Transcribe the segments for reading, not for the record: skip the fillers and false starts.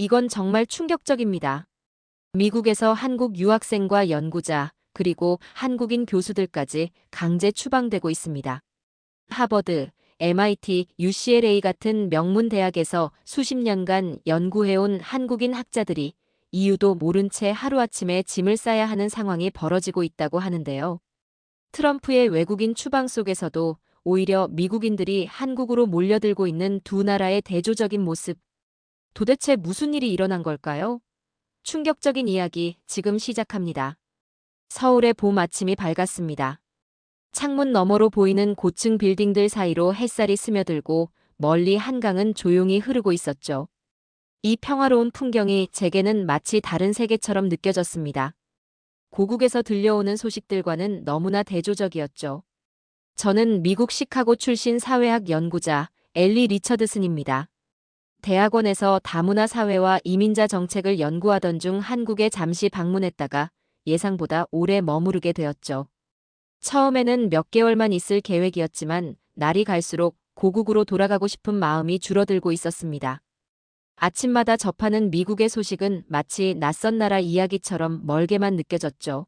이건 정말 충격적입니다. 미국에서 한국 유학생과 연구자, 그리고 한국인 교수들까지 강제 추방되고 있습니다. 하버드, MIT, UCLA 같은 명문 대학에서 수십 년간 연구해온 한국인 학자들이 이유도 모른 채 하루아침에 짐을 싸야 하는 상황이 벌어지고 있다고 하는데요. 트럼프의 외국인 추방 속에서도 오히려 미국인들이 한국으로 몰려들고 있는 두 나라의 대조적인 모습. 도대체 무슨 일이 일어난 걸까요? 충격적인 이야기 지금 시작합니다. 서울의 봄 아침이 밝았습니다. 창문 너머로 보이는 고층 빌딩들 사이로 햇살이 스며들고 멀리 한강은 조용히 흐르고 있었죠. 이 평화로운 풍경이 제게는 마치 다른 세계처럼 느껴졌습니다. 고국에서 들려오는 소식들과는 너무나 대조적이었죠. 저는 미국 시카고 출신 사회학 연구자 엘리 리처드슨입니다. 대학원에서 다문화 사회와 이민자 정책을 연구하던 중 한국에 잠시 방문했다가 예상보다 오래 머무르게 되었죠. 처음에는 몇 개월만 있을 계획이었지만 날이 갈수록 고국으로 돌아가고 싶은 마음이 줄어들고 있었습니다. 아침마다 접하는 미국의 소식은 마치 낯선 나라 이야기처럼 멀게만 느껴졌죠.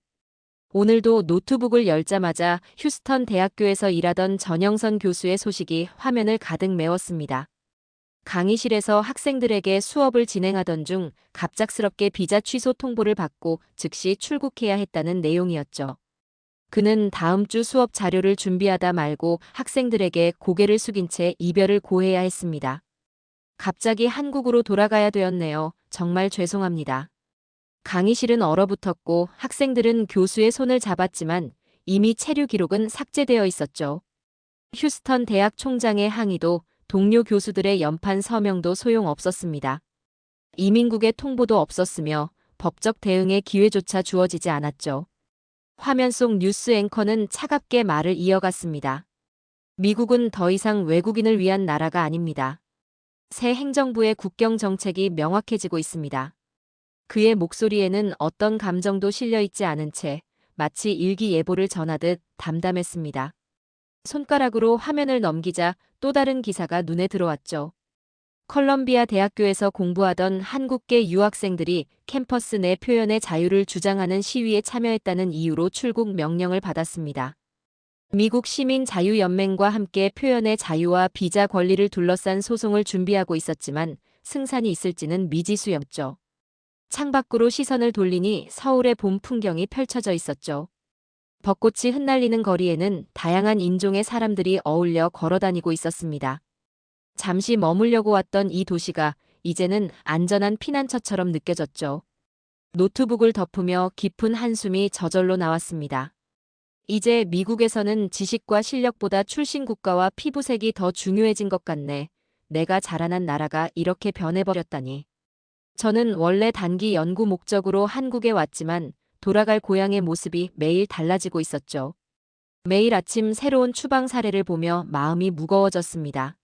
오늘도 노트북을 열자마자 휴스턴 대학교에서 일하던 전영선 교수의 소식이 화면을 가득 메웠습니다. 강의실에서 학생들에게 수업을 진행하던 중 갑작스럽게 비자 취소 통보를 받고 즉시 출국해야 했다는 내용이었죠. 그는 다음 주 수업 자료를 준비하다 말고 학생들에게 고개를 숙인 채 이별을 고해야 했습니다. 갑자기 한국으로 돌아가야 되었네요. 정말 죄송합니다. 강의실은 얼어붙었고 학생들은 교수의 손을 잡았지만 이미 체류 기록은 삭제되어 있었죠. 휴스턴 대학 총장의 항의도 동료 교수들의 연판 서명도 소용없었습니다. 이민국의 통보도 없었으며 법적 대응의 기회조차 주어지지 않았죠. 화면 속 뉴스 앵커는 차갑게 말을 이어갔습니다. 미국은 더 이상 외국인을 위한 나라가 아닙니다. 새 행정부의 국경 정책이 명확해지고 있습니다. 그의 목소리에는 어떤 감정도 실려 있지 않은 채 마치 일기예보를 전하듯 담담했습니다. 손가락으로 화면을 넘기자 또 다른 기사가 눈에 들어왔죠. 컬럼비아 대학교에서 공부하던 한국계 유학생들이 캠퍼스 내 표현의 자유를 주장하는 시위에 참여했다는 이유로 출국 명령을 받았습니다. 미국 시민자유연맹과 함께 표현의 자유와 비자 권리를 둘러싼 소송을 준비하고 있었지만 승산이 있을지는 미지수였죠. 창밖으로 시선을 돌리니 서울의 봄 풍경이 펼쳐져 있었죠. 벚꽃이 흩날리는 거리에는 다양한 인종의 사람들이 어울려 걸어다니고 있었습니다. 잠시 머물려고 왔던 이 도시가 이제는 안전한 피난처처럼 느껴졌죠. 노트북을 덮으며 깊은 한숨이 저절로 나왔습니다. 이제 미국에서는 지식과 실력보다 출신 국가와 피부색이 더 중요해진 것 같네. 내가 자라난 나라가 이렇게 변해버렸다니. 저는 원래 단기 연구 목적으로 한국에 왔지만 돌아갈 고향의 모습이 매일 달라지고 있었죠. 매일 아침 새로운 추방 사례를 보며 마음이 무거워졌습니다.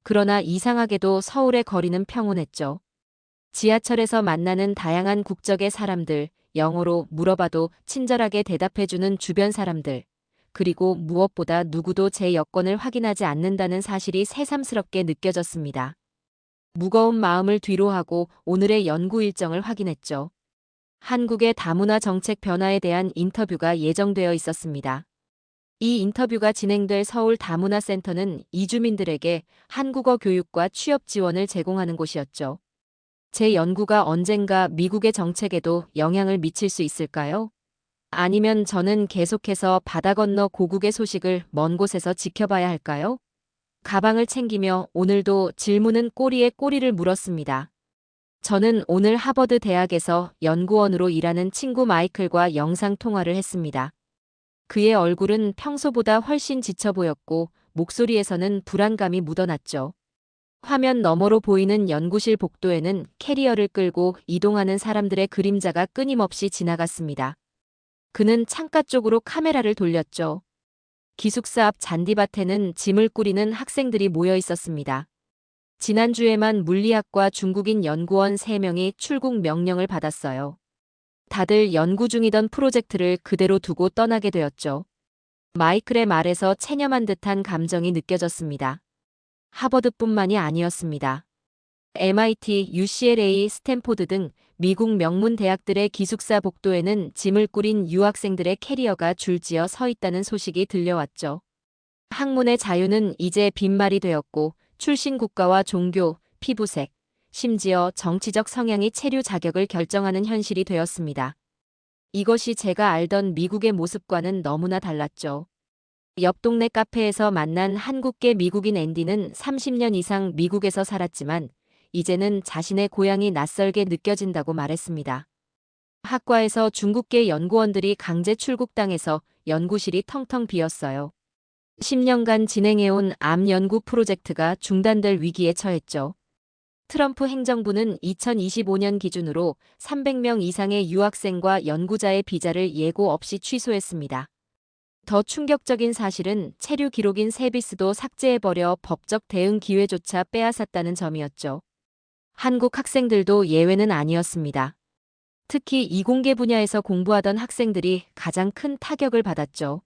그러나 이상하게도 서울의 거리는 평온했죠. 지하철에서 만나는 다양한 국적의 사람들, 영어로 물어봐도 친절하게 대답해주는 주변 사람들, 그리고 무엇보다 누구도 제 여권을 확인하지 않는다는 사실이 새삼스럽게 느껴졌습니다. 무거운 마음을 뒤로하고 오늘의 연구 일정을 확인했죠. 한국의 다문화 정책 변화에 대한 인터뷰가 예정되어 있었습니다. 이 인터뷰가 진행될 서울 다문화센터는 이주민들에게 한국어 교육과 취업 지원을 제공하는 곳이었죠. 제 연구가 언젠가 미국의 정책에도 영향을 미칠 수 있을까요? 아니면 저는 계속해서 바다 건너 고국의 소식을 먼 곳에서 지켜봐야 할까요? 가방을 챙기며 오늘도 질문은 꼬리에 꼬리를 물었습니다. 저는 오늘 하버드 대학에서 연구원으로 일하는 친구 마이클과 영상 통화를 했습니다. 그의 얼굴은 평소보다 훨씬 지쳐 보였고 목소리에서는 불안감이 묻어났죠. 화면 너머로 보이는 연구실 복도에는 캐리어를 끌고 이동하는 사람들의 그림자가 끊임없이 지나갔습니다. 그는 창가 쪽으로 카메라를 돌렸죠. 기숙사 앞 잔디밭에는 짐을 꾸리는 학생들이 모여 있었습니다. 지난주에만 물리학과 중국인 연구원 3명이 출국 명령을 받았어요. 다들 연구 중이던 프로젝트를 그대로 두고 떠나게 되었죠. 마이클의 말에서 체념한 듯한 감정이 느껴졌습니다. 하버드뿐만이 아니었습니다. MIT, UCLA, 스탠포드 등 미국 명문 대학들의 기숙사 복도에는 짐을 꾸린 유학생들의 캐리어가 줄지어 서 있다는 소식이 들려왔죠. 학문의 자유는 이제 빈말이 되었고 출신 국가와 종교, 피부색, 심지어 정치적 성향이 체류 자격을 결정하는 현실이 되었습니다. 이것이 제가 알던 미국의 모습과는 너무나 달랐죠. 옆 동네 카페에서 만난 한국계 미국인 앤디는 30년 이상 미국에서 살았지만 이제는 자신의 고향이 낯설게 느껴진다고 말했습니다. 학과에서 중국계 연구원들이 강제 출국당해서 연구실이 텅텅 비었어요. 10년간 진행해온 암 연구 프로젝트가 중단될 위기에 처했죠. 트럼프 행정부는 2025년 기준으로 300명 이상의 유학생과 연구자의 비자를 예고 없이 취소했습니다. 더 충격적인 사실은 체류 기록인 세비스도 삭제해버려 법적 대응 기회조차 빼앗았다는 점이었죠. 한국 학생들도 예외는 아니었습니다. 특히 이공계 분야에서 공부하던 학생들이 가장 큰 타격을 받았죠.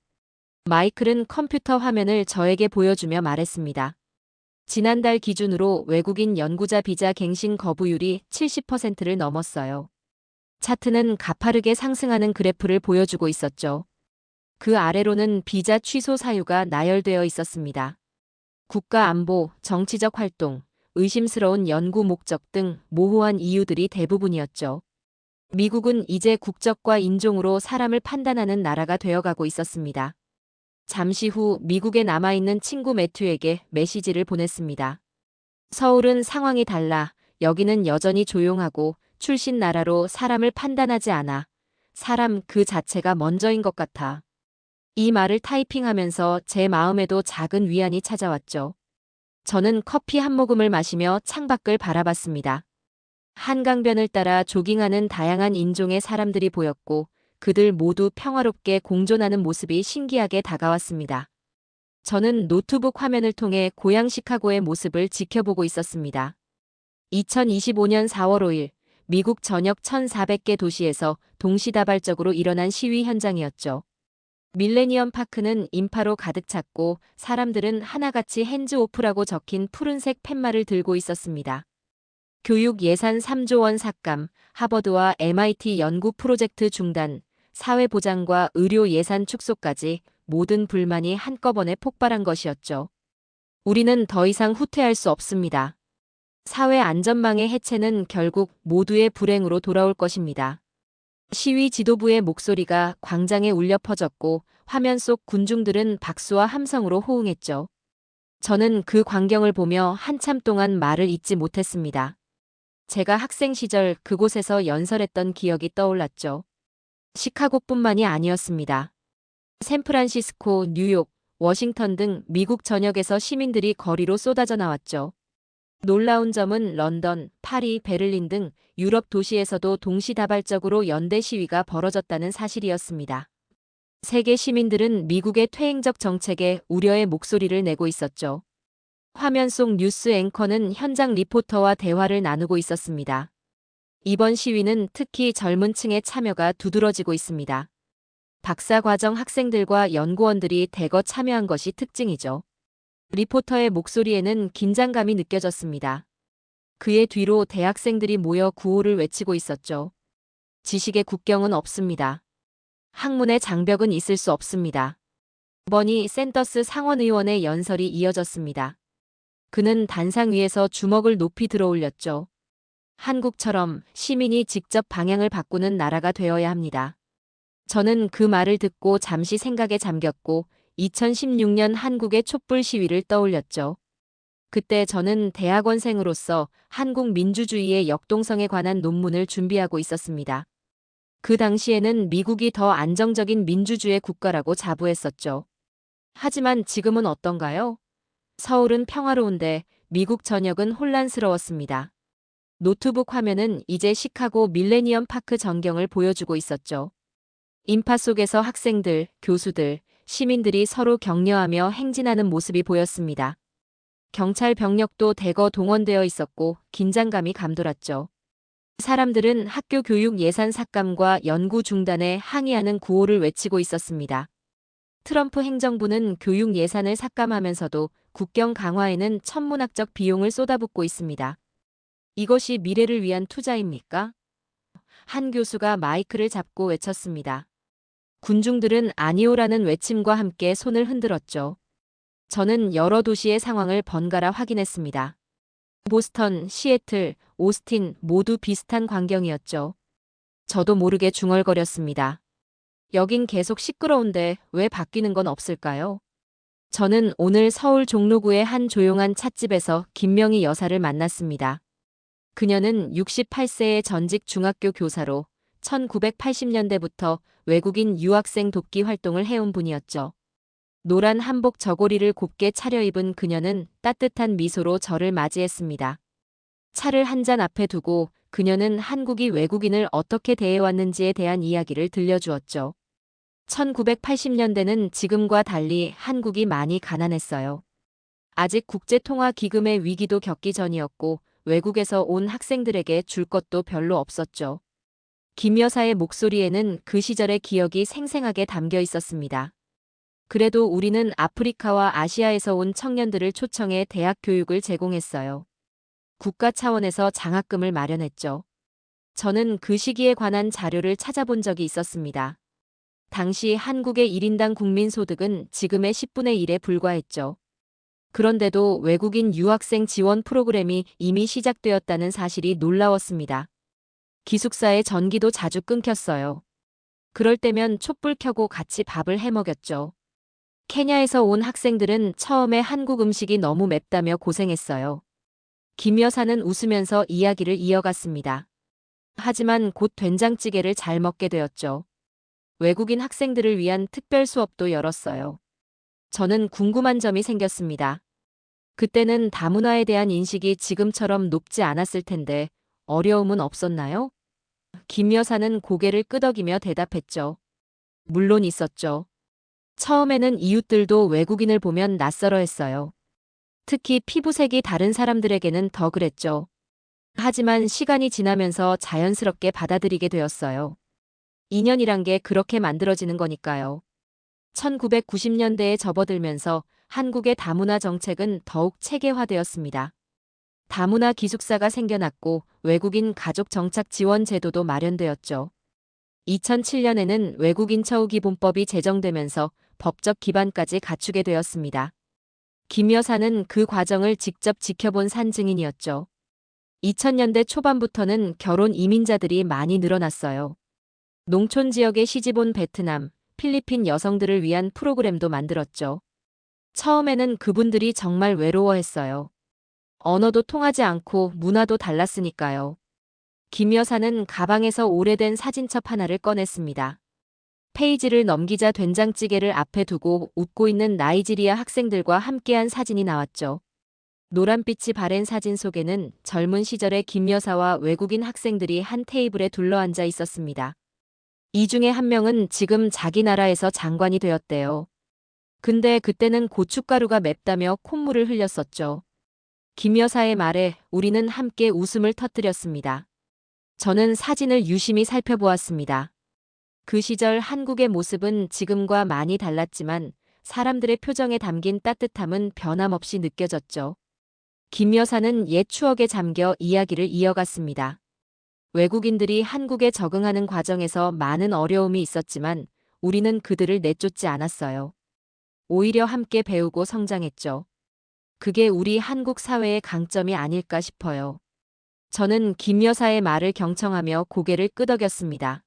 마이클은 컴퓨터 화면을 저에게 보여주며 말했습니다. 지난달 기준으로 외국인 연구자 비자 갱신 거부율이 70%를 넘었어요. 차트는 가파르게 상승하는 그래프를 보여주고 있었죠. 그 아래로는 비자 취소 사유가 나열되어 있었습니다. 국가 안보, 정치적 활동, 의심스러운 연구 목적 등 모호한 이유들이 대부분이었죠. 미국은 이제 국적과 인종으로 사람을 판단하는 나라가 되어가고 있었습니다. 잠시 후 미국에 남아있는 친구 매튜에게 메시지를 보냈습니다. 서울은 상황이 달라. 여기는 여전히 조용하고 출신 나라로 사람을 판단하지 않아. 사람 그 자체가 먼저인 것 같아. 이 말을 타이핑하면서 제 마음에도 작은 위안이 찾아왔죠. 저는 커피 한 모금을 마시며 창밖을 바라봤습니다. 한강변을 따라 조깅하는 다양한 인종의 사람들이 보였고 그들 모두 평화롭게 공존하는 모습이 신기하게 다가왔습니다. 저는 노트북 화면을 통해 고향 시카고의 모습을 지켜보고 있었습니다. 2025년 4월 5일 미국 전역 1,400개 도시에서 동시다발적으로 일어난 시위 현장이었죠. 밀레니엄 파크는 인파로 가득 찼고 사람들은 하나같이 핸즈오프라고 적힌 푸른색 팻말을 들고 있었습니다. 교육 예산 3조 원 삭감, 하버드와 MIT 연구 프로젝트 중단, 사회보장과 의료 예산 축소까지 모든 불만이 한꺼번에 폭발한 것이었죠. 우리는 더 이상 후퇴할 수 없습니다. 사회 안전망의 해체는 결국 모두의 불행으로 돌아올 것입니다. 시위 지도부의 목소리가 광장에 울려 퍼졌고 화면 속 군중들은 박수와 함성으로 호응했죠. 저는 그 광경을 보며 한참 동안 말을 잇지 못했습니다. 제가 학생 시절 그곳에서 연설했던 기억이 떠올랐죠. 시카고뿐만이 아니었습니다. 샌프란시스코, 뉴욕, 워싱턴 등 미국 전역에서 시민들이 거리로 쏟아져 나왔죠. 놀라운 점은 런던, 파리, 베를린 등 유럽 도시에서도 동시다발적으로 연대 시위가 벌어졌다는 사실이었습니다. 세계 시민들은 미국의 퇴행적 정책에 우려의 목소리를 내고 있었죠. 화면 속 뉴스 앵커는 현장 리포터와 대화를 나누고 있었습니다. 이번 시위는 특히 젊은 층의 참여가 두드러지고 있습니다. 박사과정 학생들과 연구원들이 대거 참여한 것이 특징이죠. 리포터의 목소리에는 긴장감이 느껴졌습니다. 그의 뒤로 대학생들이 모여 구호를 외치고 있었죠. 지식의 국경은 없습니다. 학문의 장벽은 있을 수 없습니다. 버니 샌더스 상원의원의 연설이 이어졌습니다. 그는 단상 위에서 주먹을 높이 들어올렸죠. 한국처럼 시민이 직접 방향을 바꾸는 나라가 되어야 합니다. 저는 그 말을 듣고 잠시 생각에 잠겼고 2016년 한국의 촛불 시위를 떠올렸죠. 그때 저는 대학원생으로서 한국 민주주의의 역동성에 관한 논문을 준비하고 있었습니다. 그 당시에는 미국이 더 안정적인 민주주의 국가라고 자부했었죠. 하지만 지금은 어떤가요? 서울은 평화로운데 미국 전역은 혼란스러웠습니다. 노트북 화면은 이제 시카고 밀레니엄 파크 전경을 보여주고 있었죠. 인파 속에서 학생들, 교수들, 시민들이 서로 격려하며 행진하는 모습이 보였습니다. 경찰 병력도 대거 동원되어 있었고 긴장감이 감돌았죠. 사람들은 학교 교육 예산 삭감과 연구 중단에 항의하는 구호를 외치고 있었습니다. 트럼프 행정부는 교육 예산을 삭감하면서도 국경 강화에는 천문학적 비용을 쏟아붓고 있습니다. 이것이 미래를 위한 투자입니까? 한 교수가 마이크를 잡고 외쳤습니다. 군중들은 아니오라는 외침과 함께 손을 흔들었죠. 저는 여러 도시의 상황을 번갈아 확인했습니다. 보스턴, 시애틀, 오스틴 모두 비슷한 광경이었죠. 저도 모르게 중얼거렸습니다. 여긴 계속 시끄러운데 왜 바뀌는 건 없을까요? 저는 오늘 서울 종로구의 한 조용한 찻집에서 김명희 여사를 만났습니다. 그녀는 68세의 전직 중학교 교사로 1980년대부터 외국인 유학생 돕기 활동을 해온 분이었죠. 노란 한복 저고리를 곱게 차려입은 그녀는 따뜻한 미소로 저를 맞이했습니다. 차를 한 잔 앞에 두고 그녀는 한국이 외국인을 어떻게 대해왔는지에 대한 이야기를 들려주었죠. 1980년대는 지금과 달리 한국이 많이 가난했어요. 아직 국제통화기금의 위기도 겪기 전이었고 외국에서 온 학생들에게 줄 것도 별로 없었죠. 김 여사의 목소리에는 그 시절의 기억이 생생하게 담겨 있었습니다. 그래도 우리는 아프리카와 아시아에서 온 청년들을 초청해 대학 교육을 제공했어요. 국가 차원에서 장학금을 마련했죠. 저는 그 시기에 관한 자료를 찾아본 적이 있었습니다. 당시 한국의 1인당 국민소득은 지금의 10분의 1에 불과했죠. 그런데도 외국인 유학생 지원 프로그램이 이미 시작되었다는 사실이 놀라웠습니다. 기숙사의 전기도 자주 끊겼어요. 그럴 때면 촛불 켜고 같이 밥을 해 먹였죠. 케냐에서 온 학생들은 처음에 한국 음식이 너무 맵다며 고생했어요. 김 여사는 웃으면서 이야기를 이어갔습니다. 하지만 곧 된장찌개를 잘 먹게 되었죠. 외국인 학생들을 위한 특별 수업도 열었어요. 저는 궁금한 점이 생겼습니다. 그때는 다문화에 대한 인식이 지금처럼 높지 않았을 텐데 어려움은 없었나요? 김 여사는 고개를 끄덕이며 대답했죠. 물론 있었죠. 처음에는 이웃들도 외국인을 보면 낯설어 했어요. 특히 피부색이 다른 사람들에게는 더 그랬죠. 하지만 시간이 지나면서 자연스럽게 받아들이게 되었어요. 인연이란 게 그렇게 만들어지는 거니까요. 1990년대에 접어들면서 한국의 다문화 정책은 더욱 체계화되었습니다. 다문화 기숙사가 생겨났고 외국인 가족 정착 지원 제도도 마련되었죠. 2007년에는 외국인 처우 기본법이 제정되면서 법적 기반까지 갖추게 되었습니다. 김 여사는 그 과정을 직접 지켜본 산증인이었죠. 2000년대 초반부터는 결혼 이민자들이 많이 늘어났어요. 농촌 지역에 시집온 베트남, 필리핀 여성들을 위한 프로그램도 만들었죠. 처음에는 그분들이 정말 외로워했어요. 언어도 통하지 않고 문화도 달랐으니까요. 김 여사는 가방에서 오래된 사진첩 하나를 꺼냈습니다. 페이지를 넘기자 된장찌개를 앞에 두고 웃고 있는 나이지리아 학생들과 함께한 사진이 나왔죠. 노란빛이 바랜 사진 속에는 젊은 시절의 김 여사와 외국인 학생들이 한 테이블에 둘러앉아 있었습니다. 이 중에 한 명은 지금 자기 나라에서 장관이 되었대요. 근데 그때는 고춧가루가 맵다며 콧물을 흘렸었죠. 김 여사의 말에 우리는 함께 웃음을 터뜨렸습니다. 저는 사진을 유심히 살펴보았습니다. 그 시절 한국의 모습은 지금과 많이 달랐지만 사람들의 표정에 담긴 따뜻함은 변함없이 느껴졌죠. 김 여사는 옛 추억에 잠겨 이야기를 이어갔습니다. 외국인들이 한국에 적응하는 과정에서 많은 어려움이 있었지만 우리는 그들을 내쫓지 않았어요. 오히려 함께 배우고 성장했죠. 그게 우리 한국 사회의 강점이 아닐까 싶어요. 저는 김 여사의 말을 경청하며 고개를 끄덕였습니다.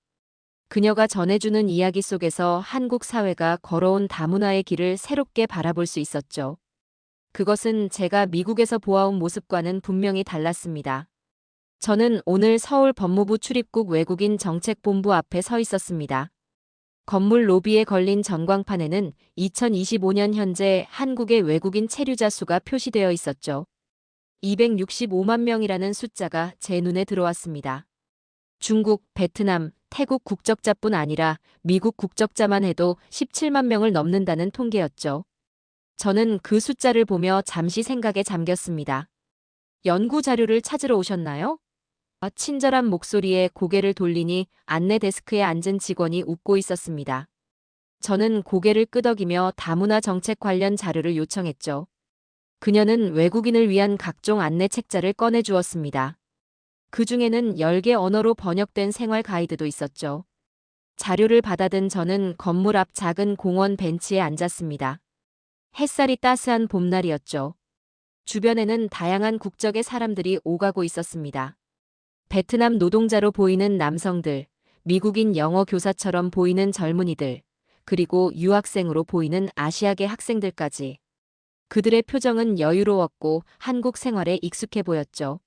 그녀가 전해주는 이야기 속에서 한국 사회가 걸어온 다문화의 길을 새롭게 바라볼 수 있었죠. 그것은 제가 미국에서 보아온 모습과는 분명히 달랐습니다. 저는 오늘 서울 법무부 출입국 외국인 정책본부 앞에 서 있었습니다. 건물 로비에 걸린 전광판에는 2025년 현재 한국의 외국인 체류자 수가 표시되어 있었죠. 265만 명이라는 숫자가 제 눈에 들어왔습니다. 중국, 베트남, 태국 국적자뿐 아니라 미국 국적자만 해도 17만 명을 넘는다는 통계였죠. 저는 그 숫자를 보며 잠시 생각에 잠겼습니다. 연구 자료를 찾으러 오셨나요? 친절한 목소리에 고개를 돌리니 안내 데스크에 앉은 직원이 웃고 있었습니다. 저는 고개를 끄덕이며 다문화 정책 관련 자료를 요청했죠. 그녀는 외국인을 위한 각종 안내 책자를 꺼내주었습니다. 그 중에는 10개 언어로 번역된 생활 가이드도 있었죠. 자료를 받아든 저는 건물 앞 작은 공원 벤치에 앉았습니다. 햇살이 따스한 봄날이었죠. 주변에는 다양한 국적의 사람들이 오가고 있었습니다. 베트남 노동자로 보이는 남성들, 미국인 영어 교사처럼 보이는 젊은이들, 그리고 유학생으로 보이는 아시아계 학생들까지. 그들의 표정은 여유로웠고 한국 생활에 익숙해 보였죠.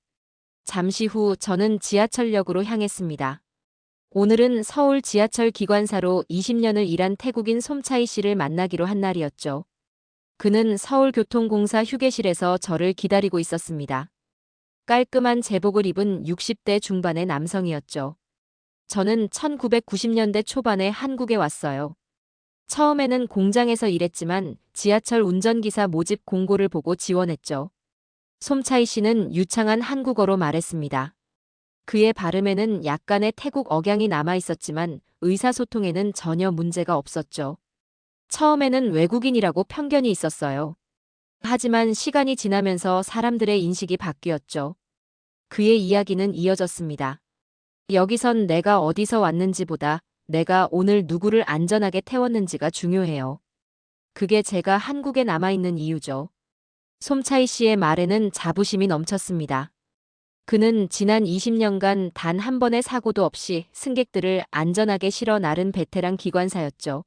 잠시 후 저는 지하철역으로 향했습니다. 오늘은 서울 지하철 기관사로 20년을 일한 태국인 솜차이 씨를 만나기로 한 날이었죠. 그는 서울교통공사 휴게실에서 저를 기다리고 있었습니다. 깔끔한 제복을 입은 60대 중반의 남성이었죠. 저는 1990년대 초반에 한국에 왔어요. 처음에는 공장에서 일했지만 지하철 운전기사 모집 공고를 보고 지원했죠. 솜차이 씨는 유창한 한국어로 말했습니다. 그의 발음에는 약간의 태국 억양이 남아 있었지만 의사소통에는 전혀 문제가 없었죠. 처음에는 외국인이라고 편견이 있었어요. 하지만 시간이 지나면서 사람들의 인식이 바뀌었죠. 그의 이야기는 이어졌습니다. 여기선 내가 어디서 왔는지보다 내가 오늘 누구를 안전하게 태웠는지가 중요해요. 그게 제가 한국에 남아있는 이유죠. 솜차이 씨의 말에는 자부심이 넘쳤습니다. 그는 지난 20년간 단 한 번의 사고도 없이 승객들을 안전하게 실어 나른 베테랑 기관사였죠.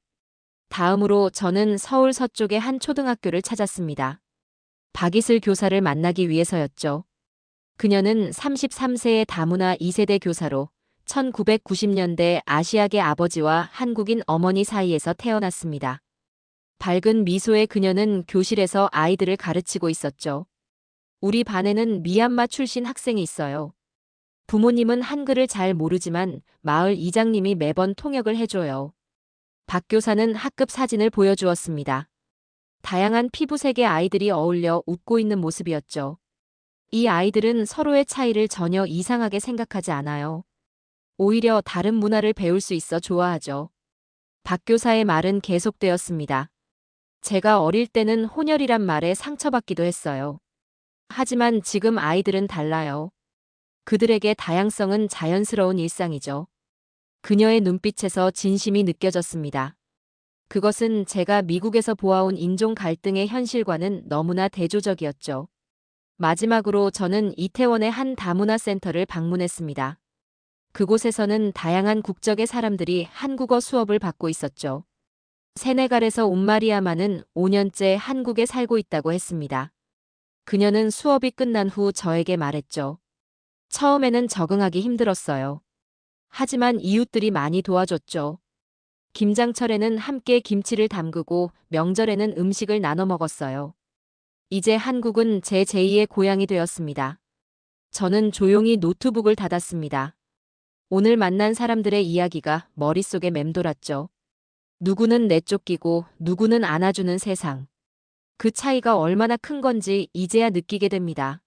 다음으로 저는 서울 서쪽의 한 초등학교를 찾았습니다. 박이슬 교사를 만나기 위해서였죠. 그녀는 33세의 다문화 2세대 교사로 1990년대 아시아계 아버지와 한국인 어머니 사이에서 태어났습니다. 밝은 미소의 그녀는 교실에서 아이들을 가르치고 있었죠. 우리 반에는 미얀마 출신 학생이 있어요. 부모님은 한글을 잘 모르지만 마을 이장님이 매번 통역을 해줘요. 박 교사는 학급 사진을 보여주었습니다. 다양한 피부색의 아이들이 어울려 웃고 있는 모습이었죠. 이 아이들은 서로의 차이를 전혀 이상하게 생각하지 않아요. 오히려 다른 문화를 배울 수 있어 좋아하죠. 박 교사의 말은 계속되었습니다. 제가 어릴 때는 혼혈이란 말에 상처받기도 했어요. 하지만 지금 아이들은 달라요. 그들에게 다양성은 자연스러운 일상이죠. 그녀의 눈빛에서 진심이 느껴졌습니다. 그것은 제가 미국에서 보아온 인종 갈등의 현실과는 너무나 대조적이었죠. 마지막으로 저는 이태원의 한 다문화 센터를 방문했습니다. 그곳에서는 다양한 국적의 사람들이 한국어 수업을 받고 있었죠. 세네갈에서 온 마리아마는 5년째 한국에 살고 있다고 했습니다. 그녀는 수업이 끝난 후 저에게 말했죠. 처음에는 적응하기 힘들었어요. 하지만 이웃들이 많이 도와줬죠. 김장철에는 함께 김치를 담그고 명절에는 음식을 나눠 먹었어요. 이제 한국은 제 제2의 고향이 되었습니다. 저는 조용히 노트북을 닫았습니다. 오늘 만난 사람들의 이야기가 머릿속에 맴돌았죠. 누구는 내쫓기고 누구는 안아주는 세상. 그 차이가 얼마나 큰 건지 이제야 느끼게 됩니다.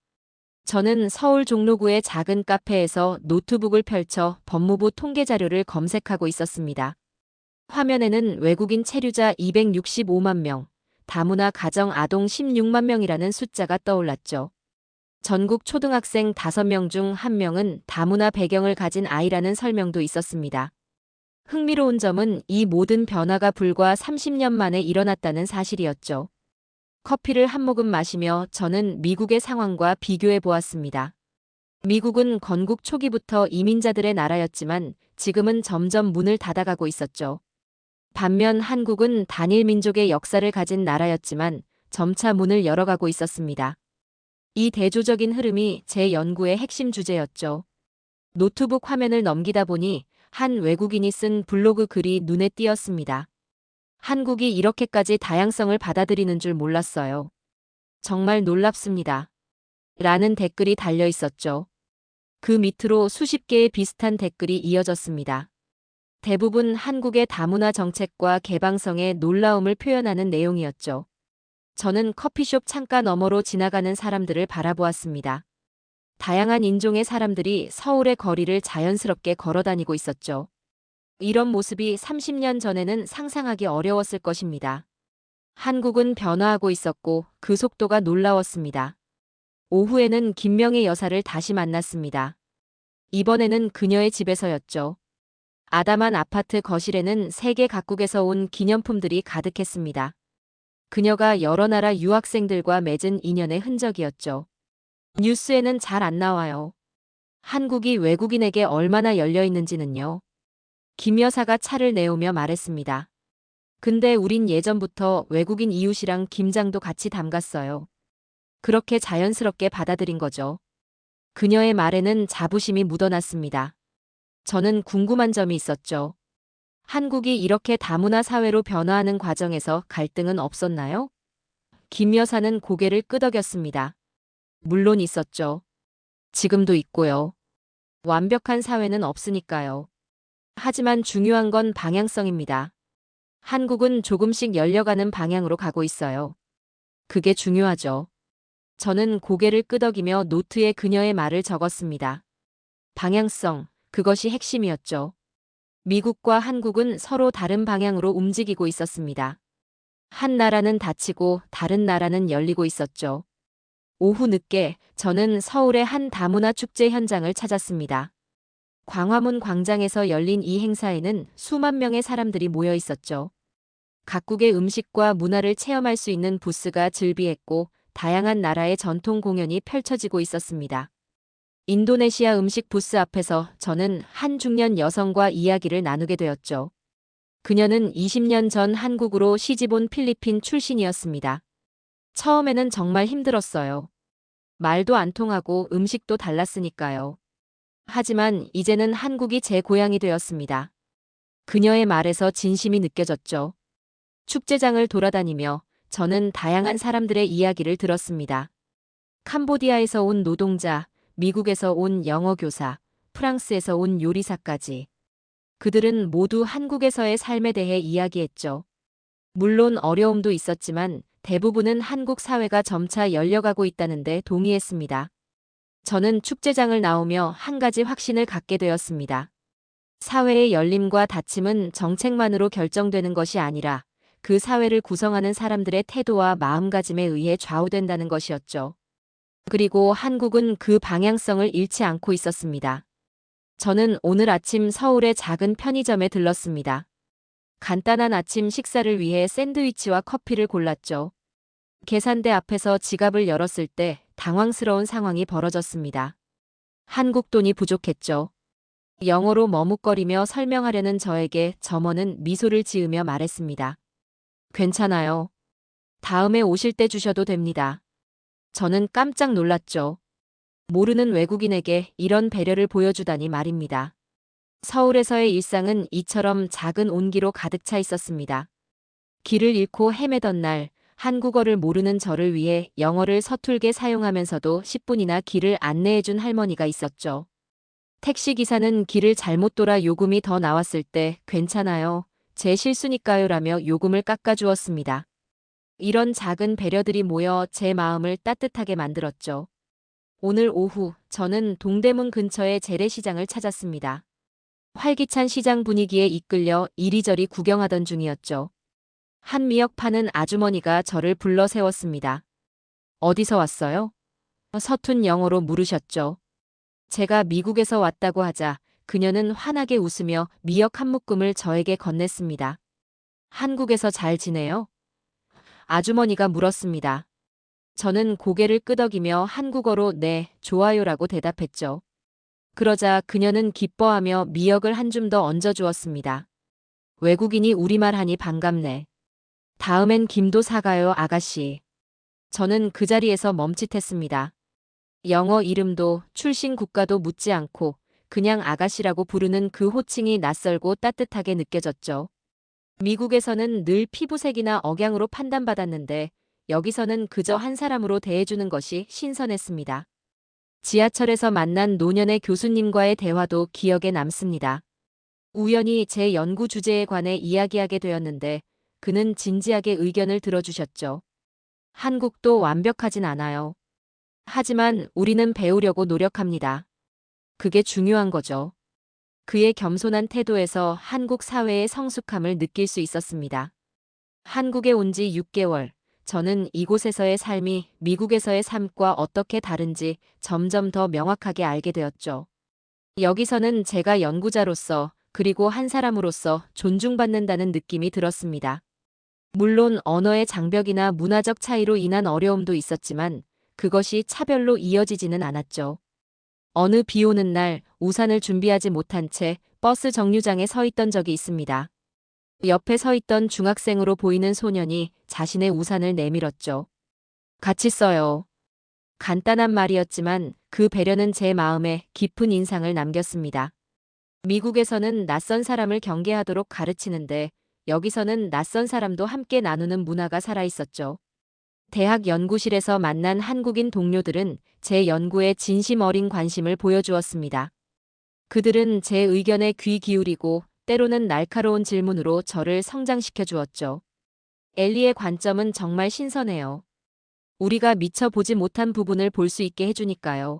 저는 서울 종로구의 작은 카페에서 노트북을 펼쳐 법무부 통계 자료를 검색하고 있었습니다. 화면에는 외국인 체류자 265만 명, 다문화 가정 아동 16만 명이라는 숫자가 떠올랐죠. 전국 초등학생 5명 중 1명은 다문화 배경을 가진 아이라는 설명도 있었습니다. 흥미로운 점은 이 모든 변화가 불과 30년 만에 일어났다는 사실이었죠. 커피를 한 모금 마시며 저는 미국의 상황과 비교해 보았습니다. 미국은 건국 초기부터 이민자들의 나라였지만 지금은 점점 문을 닫아가고 있었죠. 반면 한국은 단일 민족의 역사를 가진 나라였지만 점차 문을 열어가고 있었습니다. 이 대조적인 흐름이 제 연구의 핵심 주제였죠. 노트북 화면을 넘기다 보니 한 외국인이 쓴 블로그 글이 눈에 띄었습니다. 한국이 이렇게까지 다양성을 받아들이는 줄 몰랐어요. 정말 놀랍습니다. 라는 댓글이 달려 있었죠. 그 밑으로 수십 개의 비슷한 댓글이 이어졌습니다. 대부분 한국의 다문화 정책과 개방성의 놀라움을 표현하는 내용이었죠. 저는 커피숍 창가 너머로 지나가는 사람들을 바라보았습니다. 다양한 인종의 사람들이 서울의 거리를 자연스럽게 걸어다니고 있었죠. 이런 모습이 30년 전에는 상상하기 어려웠을 것입니다. 한국은 변화하고 있었고 그 속도가 놀라웠습니다. 오후에는 김명희 여사를 다시 만났습니다. 이번에는 그녀의 집에서였죠. 아담한 아파트 거실에는 세계 각국에서 온 기념품들이 가득했습니다. 그녀가 여러 나라 유학생들과 맺은 인연의 흔적이었죠. 뉴스에는 잘 안 나와요. 한국이 외국인에게 얼마나 열려 있는지는요. 김 여사가 차를 내오며 말했습니다. 근데 우린 예전부터 외국인 이웃이랑 김장도 같이 담갔어요. 그렇게 자연스럽게 받아들인 거죠. 그녀의 말에는 자부심이 묻어났습니다. 저는 궁금한 점이 있었죠. 한국이 이렇게 다문화 사회로 변화하는 과정에서 갈등은 없었나요? 김 여사는 고개를 끄덕였습니다. 물론 있었죠. 지금도 있고요. 완벽한 사회는 없으니까요. 하지만 중요한 건 방향성입니다. 한국은 조금씩 열려가는 방향으로 가고 있어요. 그게 중요하죠. 저는 고개를 끄덕이며 노트에 그녀의 말을 적었습니다. 방향성, 그것이 핵심이었죠. 미국과 한국은 서로 다른 방향으로 움직이고 있었습니다. 한 나라는 닫히고 다른 나라는 열리고 있었죠. 오후 늦게 저는 서울의 한 다문화 축제 현장을 찾았습니다. 광화문 광장에서 열린 이 행사에는 수만 명의 사람들이 모여 있었죠. 각국의 음식과 문화를 체험할 수 있는 부스가 즐비했고 다양한 나라의 전통 공연이 펼쳐지고 있었습니다. 인도네시아 음식 부스 앞에서 저는 한 중년 여성과 이야기를 나누게 되었죠. 그녀는 20년 전 한국으로 시집온 필리핀 출신이었습니다. 처음에는 정말 힘들었어요. 말도 안 통하고 음식도 달랐으니까요. 하지만 이제는 한국이 제 고향이 되었습니다. 그녀의 말에서 진심이 느껴졌죠. 축제장을 돌아다니며 저는 다양한 사람들의 이야기를 들었습니다. 캄보디아에서 온 노동자, 미국에서 온 영어 교사, 프랑스에서 온 요리사까지. 그들은 모두 한국에서의 삶에 대해 이야기했죠. 물론 어려움도 있었지만 대부분은 한국 사회가 점차 열려가고 있다는 데 동의했습니다. 저는 축제장을 나오며 한 가지 확신을 갖게 되었습니다. 사회의 열림과 닫힘은 정책만으로 결정되는 것이 아니라 그 사회를 구성하는 사람들의 태도와 마음가짐에 의해 좌우된다는 것이었죠. 그리고 한국은 그 방향성을 잃지 않고 있었습니다. 저는 오늘 아침 서울의 작은 편의점에 들렀습니다. 간단한 아침 식사를 위해 샌드위치와 커피를 골랐죠. 계산대 앞에서 지갑을 열었을 때 당황스러운 상황이 벌어졌습니다. 한국 돈이 부족했죠. 영어로 머뭇거리며 설명하려는 저에게 점원은 미소를 지으며 말했습니다. 괜찮아요. 다음에 오실 때 주셔도 됩니다. 저는 깜짝 놀랐죠. 모르는 외국인에게 이런 배려를 보여주다니 말입니다. 서울에서의 일상은 이처럼 작은 온기로 가득 차 있었습니다. 길을 잃고 헤매던 날, 한국어를 모르는 저를 위해 영어를 서툴게 사용하면서도 10분이나 길을 안내해준 할머니가 있었죠. 택시기사는 길을 잘못 돌아 요금이 더 나왔을 때 괜찮아요. 제 실수니까요 라며 요금을 깎아주었습니다. 이런 작은 배려들이 모여 제 마음을 따뜻하게 만들었죠. 오늘 오후 저는 동대문 근처의 재래시장을 찾았습니다. 활기찬 시장 분위기에 이끌려 이리저리 구경하던 중이었죠. 한 미역 파는 아주머니가 저를 불러 세웠습니다. 어디서 왔어요? 서툰 영어로 물으셨죠. 제가 미국에서 왔다고 하자 그녀는 환하게 웃으며 미역 한 묶음을 저에게 건넸습니다. 한국에서 잘 지내요? 아주머니가 물었습니다. 저는 고개를 끄덕이며 한국어로 네, 좋아요라고 대답했죠. 그러자 그녀는 기뻐하며 미역을 한 줌 더 얹어주었습니다. 외국인이 우리말 하니 반갑네. 다음엔 김도 사가요, 아가씨. 저는 그 자리에서 멈칫했습니다. 영어 이름도 출신 국가도 묻지 않고 그냥 아가씨라고 부르는 그 호칭이 낯설고 따뜻하게 느껴졌죠. 미국에서는 늘 피부색이나 억양으로 판단받았는데 여기서는 그저 한 사람으로 대해주는 것이 신선했습니다. 지하철에서 만난 노년의 교수님과의 대화도 기억에 남습니다. 우연히 제 연구 주제에 관해 이야기하게 되었는데 그는 진지하게 의견을 들어주셨죠. 한국도 완벽하진 않아요. 하지만 우리는 배우려고 노력합니다. 그게 중요한 거죠. 그의 겸손한 태도에서 한국 사회의 성숙함을 느낄 수 있었습니다. 한국에 온 지 6개월, 저는 이곳에서의 삶이 미국에서의 삶과 어떻게 다른지 점점 더 명확하게 알게 되었죠. 여기서는 제가 연구자로서 그리고 한 사람으로서 존중받는다는 느낌이 들었습니다. 물론 언어의 장벽이나 문화적 차이로 인한 어려움도 있었지만 그것이 차별로 이어지지는 않았죠. 어느 비 오는 날 우산을 준비하지 못한 채 버스 정류장에 서 있던 적이 있습니다. 옆에 서 있던 중학생으로 보이는 소년이 자신의 우산을 내밀었죠. 같이 써요. 간단한 말이었지만 그 배려는 제 마음에 깊은 인상을 남겼습니다. 미국에서는 낯선 사람을 경계하도록 가르치는데 여기서는 낯선 사람도 함께 나누는 문화가 살아있었죠. 대학 연구실에서 만난 한국인 동료들은 제 연구에 진심 어린 관심을 보여주었습니다. 그들은 제 의견에 귀 기울이고 때로는 날카로운 질문으로 저를 성장시켜 주었죠. 엘리의 관점은 정말 신선해요. 우리가 미처 보지 못한 부분을 볼 수 있게 해주니까요.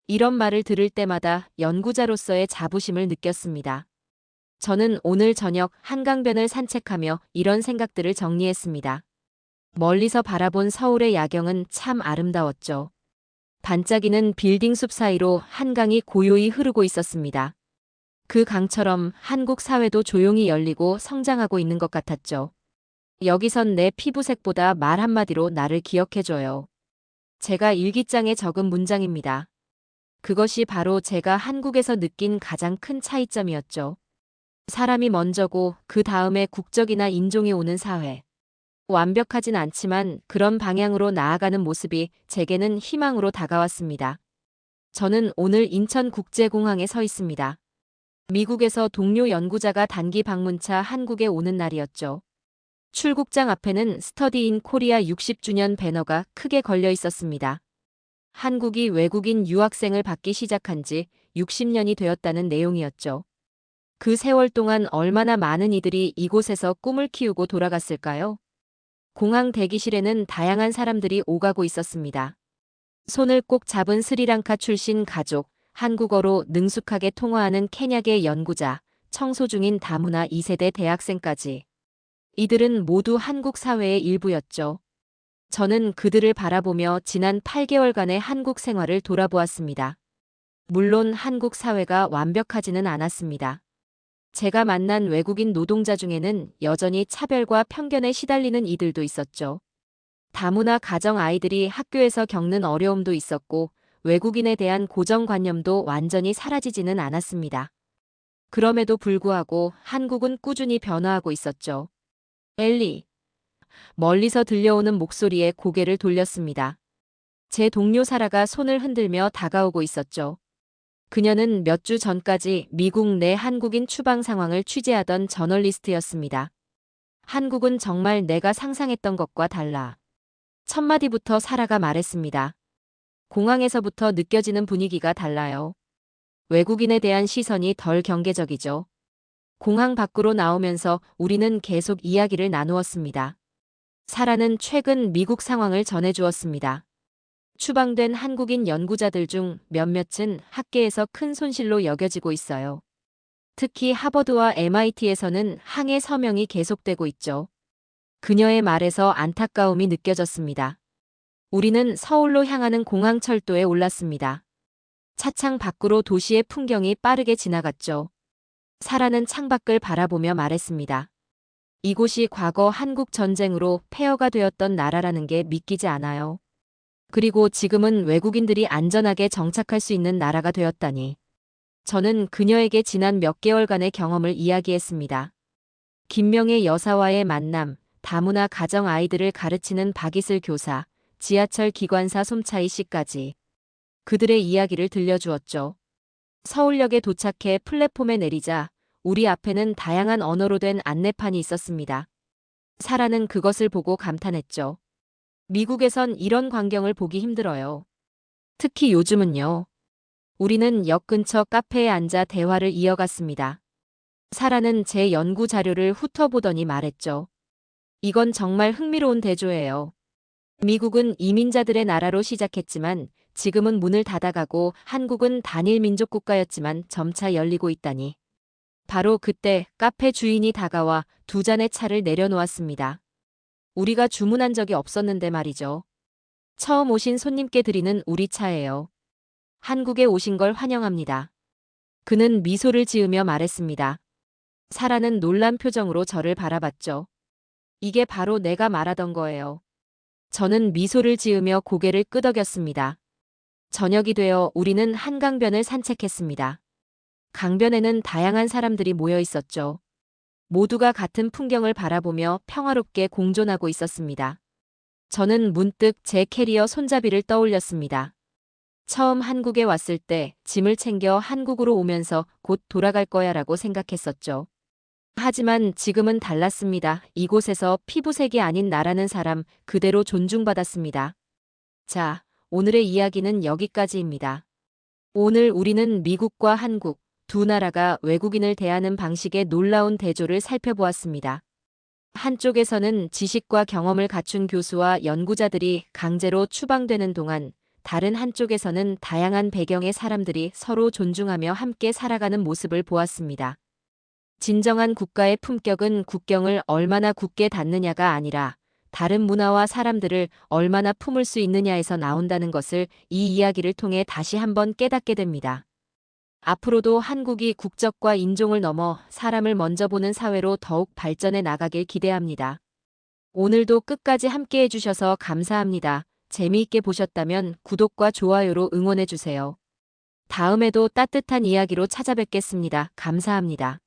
이런 말을 들을 때마다 연구자로서의 자부심을 느꼈습니다. 저는 오늘 저녁 한강변을 산책하며 이런 생각들을 정리했습니다. 멀리서 바라본 서울의 야경은 참 아름다웠죠. 반짝이는 빌딩 숲 사이로 한강이 고요히 흐르고 있었습니다. 그 강처럼 한국 사회도 조용히 열리고 성장하고 있는 것 같았죠. 여기선 내 피부색보다 말 한마디로 나를 기억해줘요. 제가 일기장에 적은 문장입니다. 그것이 바로 제가 한국에서 느낀 가장 큰 차이점이었죠. 사람이 먼저고 그 다음에 국적이나 인종이 오는 사회. 완벽하진 않지만 그런 방향으로 나아가는 모습이 제게는 희망으로 다가왔습니다. 저는 오늘 인천국제공항에 서 있습니다. 미국에서 동료 연구자가 단기 방문차 한국에 오는 날이었죠. 출국장 앞에는 스터디 인 코리아 60주년 배너가 크게 걸려 있었습니다. 한국이 외국인 유학생을 받기 시작한 지 60년이 되었다는 내용이었죠. 그 세월 동안 얼마나 많은 이들이 이곳에서 꿈을 키우고 돌아갔을까요? 공항 대기실에는 다양한 사람들이 오가고 있었습니다. 손을 꼭 잡은 스리랑카 출신 가족, 한국어로 능숙하게 통화하는 케냐계 연구자, 청소 중인 다문화 2세대 대학생까지. 이들은 모두 한국 사회의 일부였죠. 저는 그들을 바라보며 지난 8개월간의 한국 생활을 돌아보았습니다. 물론 한국 사회가 완벽하지는 않았습니다. 제가 만난 외국인 노동자 중에는 여전히 차별과 편견에 시달리는 이들도 있었죠. 다문화 가정 아이들이 학교에서 겪는 어려움도 있었고 외국인에 대한 고정관념도 완전히 사라지지는 않았습니다. 그럼에도 불구하고 한국은 꾸준히 변화하고 있었죠. 엘리. 멀리서 들려오는 목소리에 고개를 돌렸습니다. 제 동료 사라가 손을 흔들며 다가오고 있었죠. 그녀는 몇 주 전까지 미국 내 한국인 추방 상황을 취재하던 저널리스트였습니다. 한국은 정말 내가 상상했던 것과 달라. 첫 마디부터 사라가 말했습니다. 공항에서부터 느껴지는 분위기가 달라요. 외국인에 대한 시선이 덜 경계적이죠. 공항 밖으로 나오면서 우리는 계속 이야기를 나누었습니다. 사라는 최근 미국 상황을 전해주었습니다. 추방된 한국인 연구자들 중 몇몇은 학계에서 큰 손실로 여겨지고 있어요. 특히 하버드와 MIT에서는 항해 서명이 계속되고 있죠. 그녀의 말에서 안타까움이 느껴졌습니다. 우리는 서울로 향하는 공항철도에 올랐습니다. 차창 밖으로 도시의 풍경이 빠르게 지나갔죠. 사라는 창밖을 바라보며 말했습니다. 이곳이 과거 한국 전쟁으로 폐허가 되었던 나라라는 게 믿기지 않아요. 그리고 지금은 외국인들이 안전하게 정착할 수 있는 나라가 되었다니. 저는 그녀에게 지난 몇 개월간의 경험을 이야기했습니다. 김명의 여사와의 만남, 다문화 가정 아이들을 가르치는 박이슬 교사, 지하철 기관사 솜차이 씨까지. 그들의 이야기를 들려주었죠. 서울역에 도착해 플랫폼에 내리자 우리 앞에는 다양한 언어로 된 안내판이 있었습니다. 사라는 그것을 보고 감탄했죠. 미국에선 이런 광경을 보기 힘들어요. 특히 요즘은요. 우리는 역 근처 카페에 앉아 대화를 이어갔습니다. 사라는 제 연구 자료를 훑어보더니 말했죠. 이건 정말 흥미로운 대조예요. 미국은 이민자들의 나라로 시작했지만 지금은 문을 닫아가고 한국은 단일 민족 국가였지만 점차 열리고 있다니. 바로 그때 카페 주인이 다가와 두 잔의 차를 내려놓았습니다. 우리가 주문한 적이 없었는데 말이죠. 처음 오신 손님께 드리는 우리 차예요. 한국에 오신 걸 환영합니다. 그는 미소를 지으며 말했습니다. 사라는 놀란 표정으로 저를 바라봤죠. 이게 바로 내가 말하던 거예요. 저는 미소를 지으며 고개를 끄덕였습니다. 저녁이 되어 우리는 한강변을 산책했습니다. 강변에는 다양한 사람들이 모여 있었죠. 모두가 같은 풍경을 바라보며 평화롭게 공존하고 있었습니다. 저는 문득 제 캐리어 손잡이를 떠올렸습니다. 처음 한국에 왔을 때 짐을 챙겨 한국으로 오면서 곧 돌아갈 거야라고 생각했었죠. 하지만 지금은 달랐습니다. 이곳에서 피부색이 아닌 나라는 사람 그대로 존중받았습니다. 자, 오늘의 이야기는 여기까지입니다. 오늘 우리는 미국과 한국 두 나라가 외국인을 대하는 방식의 놀라운 대조를 살펴보았습니다. 한쪽에서는 지식과 경험을 갖춘 교수와 연구자들이 강제로 추방되는 동안 다른 한쪽에서는 다양한 배경의 사람들이 서로 존중하며 함께 살아가는 모습을 보았습니다. 진정한 국가의 품격은 국경을 얼마나 굳게 닫느냐가 아니라 다른 문화와 사람들을 얼마나 품을 수 있느냐에서 나온다는 것을 이 이야기를 통해 다시 한번 깨닫게 됩니다. 앞으로도 한국이 국적과 인종을 넘어 사람을 먼저 보는 사회로 더욱 발전해 나가길 기대합니다. 오늘도 끝까지 함께 해주셔서 감사합니다. 재미있게 보셨다면 구독과 좋아요로 응원해주세요. 다음에도 따뜻한 이야기로 찾아뵙겠습니다. 감사합니다.